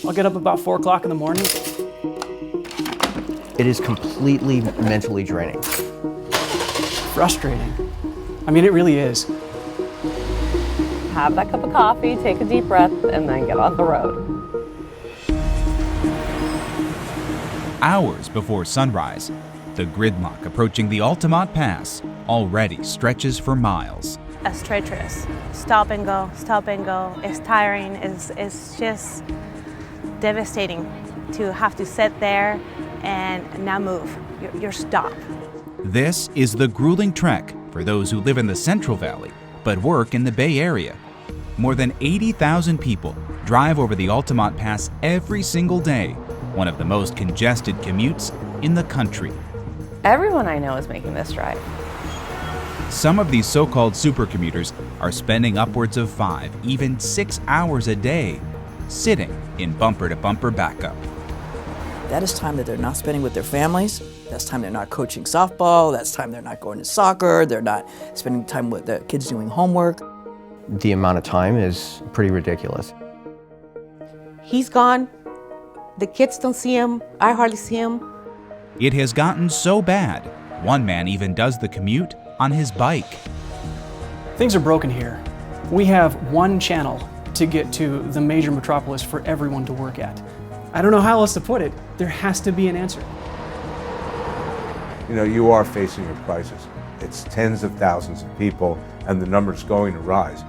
I'll get up about 4 o'clock in the morning. It is completely mentally draining. Frustrating. I mean, it really is. Have that cup of coffee, take a deep breath, and then get on the road. Hours before sunrise, the gridlock approaching the Altamont Pass already stretches for miles. It's treacherous. Stop and go, stop and go. It's tiring. It's just devastating to have to sit there and not move. You're stuck. This is the grueling trek for those who live in the Central Valley but work in the Bay Area. More than 80,000 people drive over the Altamont Pass every single day, one of the most congested commutes in the country. Everyone I know is making this drive. Some of these so-called supercommuters are spending upwards of 5, even 6 hours a day sitting in bumper-to-bumper backup. That is time that they're not spending with their families. That's time they're not coaching softball. That's time they're not going to soccer. They're not spending time with the kids doing homework. The amount of time is pretty ridiculous. He's gone. The kids don't see him. I hardly see him. It has gotten so bad, one man even does the commute on his bike. Things are broken here. We have one channel to get to the major metropolis for everyone to work at. I don't know how else to put it. There has to be an answer. You know, you are facing a crisis. It's tens of thousands of people, and the number's going to rise.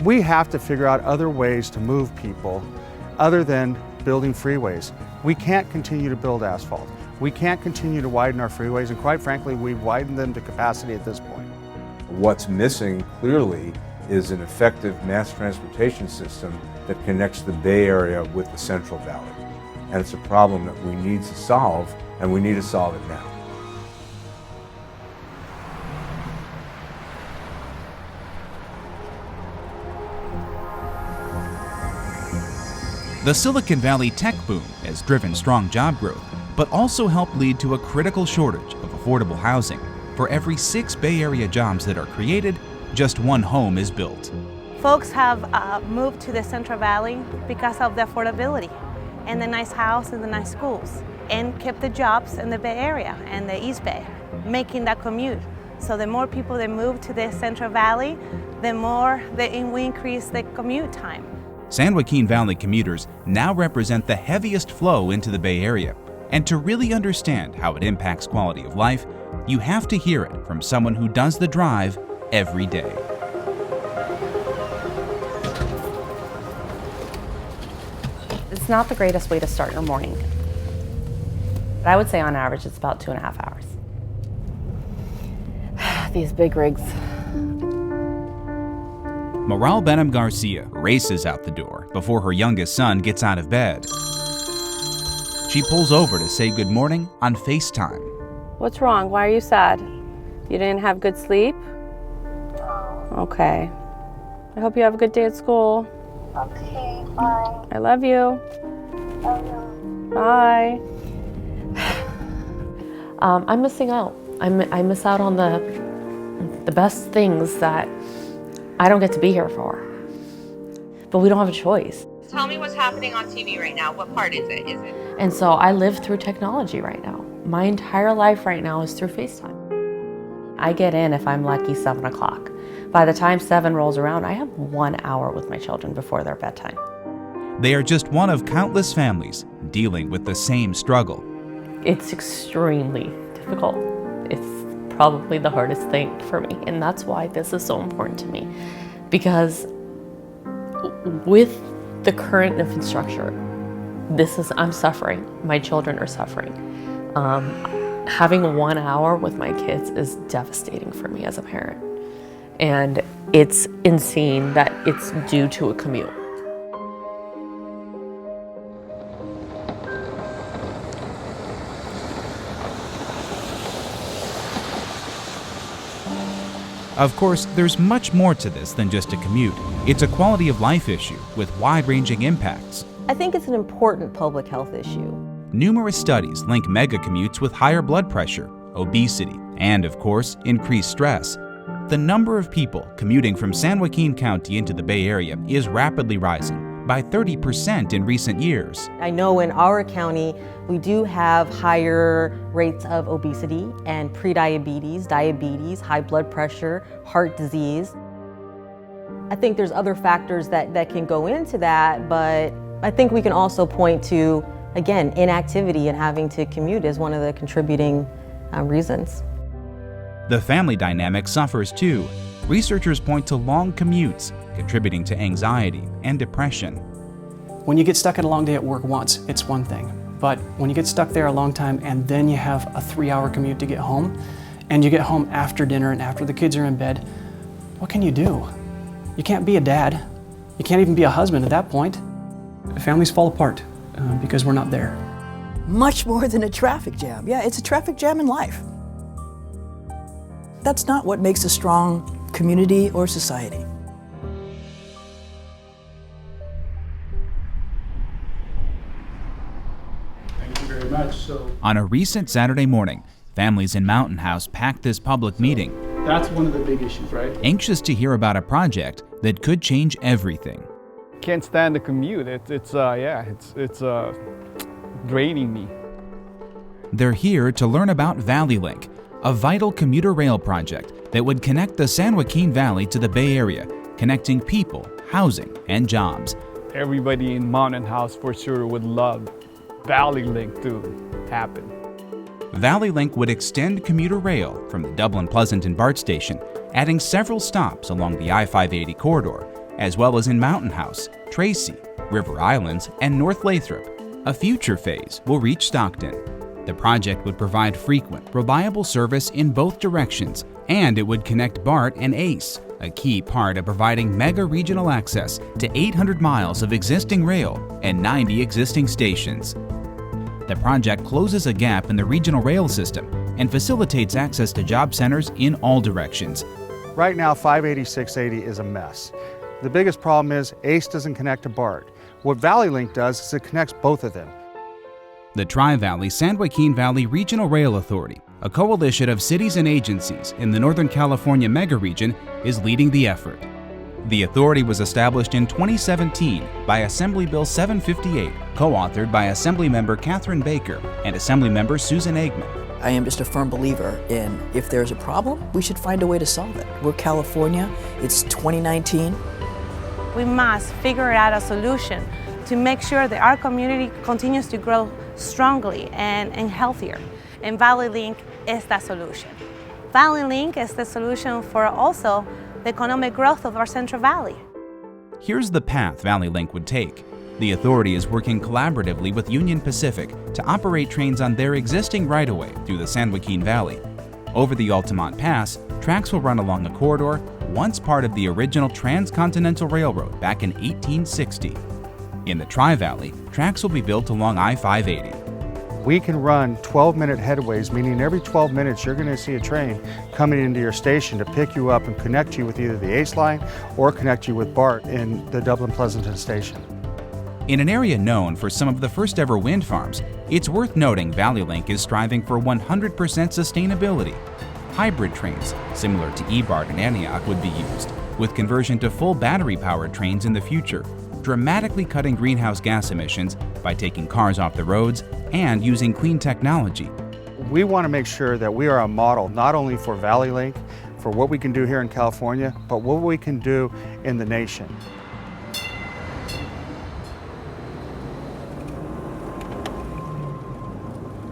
We have to figure out other ways to move people other than building freeways. We can't continue to build asphalt. We can't continue to widen our freeways, and quite frankly, we've widened them to capacity at this point. What's missing, clearly, is an effective mass transportation system that connects the Bay Area with the Central Valley. And it's a problem that we need to solve, and we need to solve it now. The Silicon Valley tech boom has driven strong job growth, but also helped lead to a critical shortage of affordable housing. For every 6 Bay Area jobs that are created, just 1 home is built. Folks have moved to the Central Valley because of the affordability and the nice house and the nice schools, and kept the jobs in the Bay Area and the East Bay, making that commute. So the more people that move to the Central Valley, the more we increase the commute time. San Joaquin Valley commuters now represent the heaviest flow into the Bay Area. And to really understand how it impacts quality of life, you have to hear it from someone who does the drive every day. It's not the greatest way to start your morning. But I would say on average it's about 2.5 hours. These big rigs. Moral Benham Garcia races out the door before her youngest son gets out of bed. She pulls over to say good morning on FaceTime. What's wrong? Why are you sad? You didn't have good sleep? Okay. I hope you have a good day at school. Okay, bye. I love you. Love you. Bye. I'm missing out. I miss out on the best things that I don't get to be here for. But we don't have a choice. Tell me what's happening on TV right now. What part is it? And so I live through technology right now. My entire life right now is through FaceTime. I get in, if I'm lucky, 7 o'clock. By the time 7 rolls around, I have 1 hour with my children before their bedtime. They are just one of countless families dealing with the same struggle. It's extremely difficult. It's probably the hardest thing for me, and that's why this is so important to me. Because with the current infrastructure, I'm suffering. My children are suffering. Having 1 hour with my kids is devastating for me as a parent. And it's insane that it's due to a commute. Of course, there's much more to this than just a commute. It's a quality of life issue with wide-ranging impacts. I think it's an important public health issue. Numerous studies link megacommutes with higher blood pressure, obesity, and of course, increased stress. The number of people commuting from San Joaquin County into the Bay Area is rapidly rising, by 30% in recent years. I know in our county, we do have higher rates of obesity and prediabetes, diabetes, high blood pressure, heart disease. I think there's other factors that can go into that, but I think we can also point to, again, inactivity and having to commute is one of the contributing reasons. The family dynamic suffers too. Researchers point to long commutes, contributing to anxiety and depression. When you get stuck at a long day at work once, it's one thing. But when you get stuck there a long time and then you have a 3-hour commute to get home, and you get home after dinner and after the kids are in bed, what can you do? You can't be a dad. You can't even be a husband at that point. Families fall apart because we're not there. Much more than a traffic jam. Yeah, it's a traffic jam in life. That's not what makes a strong community or society. Thank you very much. On a recent Saturday morning, families in Mountain House packed this public meeting. That's one of the big issues, right? Anxious to hear about a project that could change everything. Can't stand the commute. It's draining me. They're here to learn about Valley Link, a vital commuter rail project that would connect the San Joaquin Valley to the Bay Area, connecting people, housing, and jobs. Everybody in Mountain House for sure would love Valley Link to happen. Valley Link would extend commuter rail from the Dublin Pleasanton BART station, adding several stops along the I-580 corridor, as well as in Mountain House, Tracy, River Islands, and North Lathrop. A future phase will reach Stockton. The project would provide frequent, reliable service in both directions, and it would connect BART and ACE, a key part of providing mega-regional access to 800 miles of existing rail and 90 existing stations. The project closes a gap in the regional rail system and facilitates access to job centers in all directions. Right now, 580, 680 is a mess. The biggest problem is ACE doesn't connect to BART. What Valley Link does is it connects both of them. The Tri-Valley San Joaquin Valley Regional Rail Authority, a coalition of cities and agencies in the Northern California megaregion, is leading the effort. The authority was established in 2017 by Assembly Bill 758, co-authored by Assemblymember Catherine Baker and Assemblymember Susan Eggman. I am just a firm believer in if there's a problem, we should find a way to solve it. We're California, it's 2019. We must figure out a solution to make sure that our community continues to grow strongly and healthier. And Valley Link is that solution. Valley Link is the solution for also the economic growth of our Central Valley. Here's the path Valley Link would take. The authority is working collaboratively with Union Pacific to operate trains on their existing right-of-way through the San Joaquin Valley. Over the Altamont Pass, tracks will run along a corridor once part of the original Transcontinental Railroad back in 1860. In the Tri-Valley, tracks will be built along I-580. We can run 12-minute headways, meaning every 12 minutes you're going to see a train coming into your station to pick you up and connect you with either the ACE line or connect you with BART in the Dublin Pleasanton station. In an area known for some of the first ever wind farms, it's worth noting Valley Link is striving for 100% sustainability. Hybrid trains, similar to eBART and Antioch, would be used, with conversion to full battery-powered trains in the future, dramatically cutting greenhouse gas emissions by taking cars off the roads and using clean technology. We want to make sure that we are a model not only for Valley Link, for what we can do here in California, but what we can do in the nation.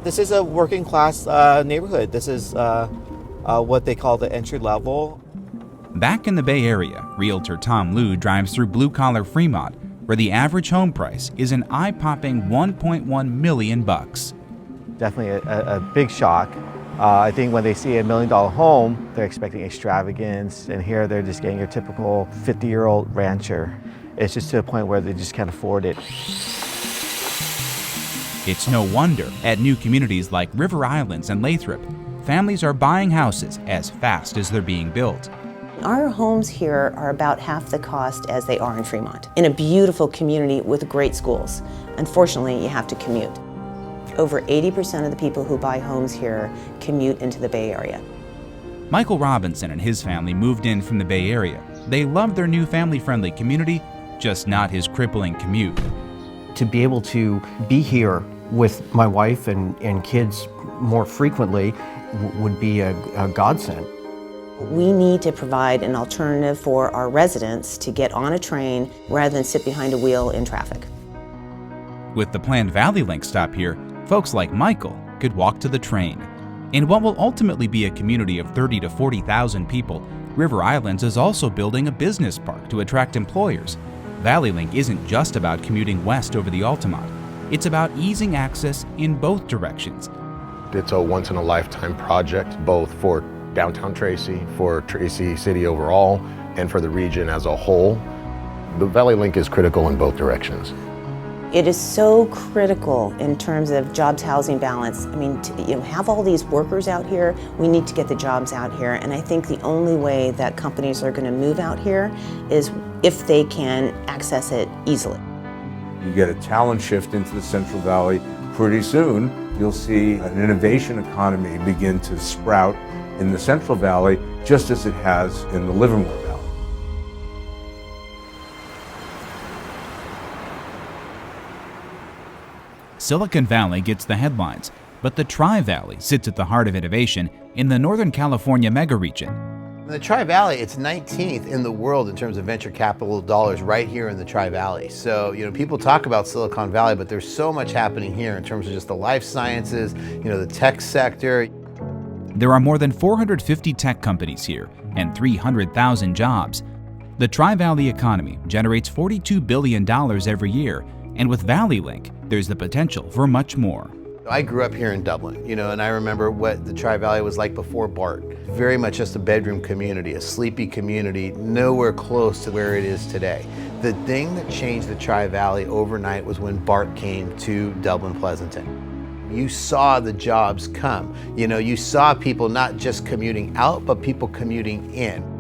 This is a working class neighborhood. This is what they call the entry level. Back in the Bay Area, realtor Tom Liu drives through blue-collar Fremont, where the average home price is an eye-popping $1.1 million. Definitely a big shock. I think when they see $1 million home, they're expecting extravagance, and here they're just getting your typical 50-year-old rancher. It's just to a point where they just can't afford it. It's no wonder at new communities like River Islands and Lathrop, families are buying houses as fast as they're being built. Our homes here are about half the cost as they are in Fremont, in a beautiful community with great schools. Unfortunately, you have to commute. Over 80% of the people who buy homes here commute into the Bay Area. Michael Robinson and his family moved in from the Bay Area. They love their new family-friendly community, just not his crippling commute. To be able to be here with my wife and kids more frequently would be a godsend. We need to provide an alternative for our residents to get on a train rather than sit behind a wheel in traffic. With the planned Valley Link stop here, folks like Michael could walk to the train. In what will ultimately be a community of 30 to 40,000 people, River Islands is also building a business park to attract employers. Valley Link isn't just about commuting west over the Altamont. It's about easing access in both directions. It's a once-in-a-lifetime project, both for downtown Tracy, for Tracy City overall, and for the region as a whole. The Valley Link is critical in both directions. It is so critical in terms of jobs housing balance. I mean, to have all these workers out here, we need to get the jobs out here. And I think the only way that companies are going to move out here is if they can access it easily. You get a talent shift into the Central Valley, pretty soon you'll see an innovation economy begin to sprout in the Central Valley, just as it has in the Livermore Valley. Silicon Valley gets the headlines, but the Tri-Valley sits at the heart of innovation in the Northern California megaregion. In the Tri-Valley, it's 19th in the world in terms of venture capital dollars right here in the Tri-Valley. So, people talk about Silicon Valley, but there's so much happening here in terms of just the life sciences, the tech sector. There are more than 450 tech companies here and 300,000 jobs. The Tri-Valley economy generates $42 billion every year, and with Valley Link, there's the potential for much more. I grew up here in Dublin, and I remember what the Tri-Valley was like before BART. Very much just a bedroom community, a sleepy community, nowhere close to where it is today. The thing that changed the Tri-Valley overnight was when BART came to Dublin Pleasanton. You saw the jobs come. You saw people not just commuting out, but people commuting in.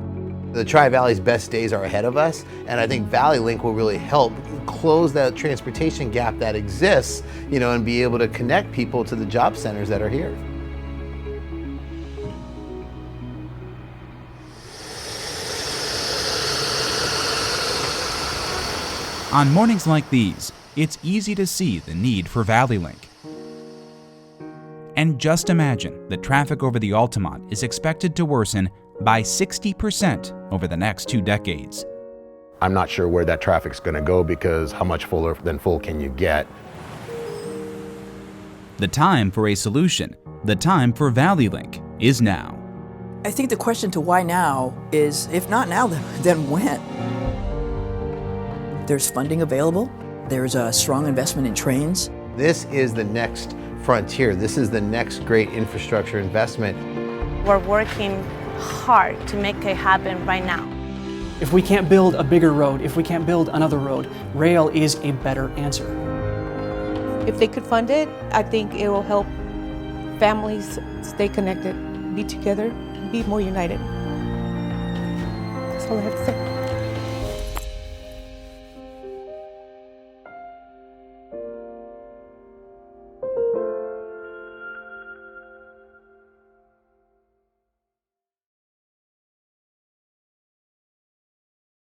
The Tri-Valley's best days are ahead of us, and I think Valley Link will really help close that transportation gap that exists, and be able to connect people to the job centers that are here. On mornings like these, it's easy to see the need for Valley Link. And just imagine that traffic over the Altamont is expected to worsen by 60% over the next 2 decades. I'm not sure where that traffic's going to go, because how much fuller than full can you get? The time for a solution, the time for Valley Link, is now. I think the question to why now is, if not now, then when? There's funding available. There's a strong investment in trains. This is the next frontier. This is the next great infrastructure investment. We're working hard to make it happen right now. If we can't build a bigger road, if we can't build another road, rail is a better answer. If they could fund it, I think it will help families stay connected, be together, be more united. That's all I have to say.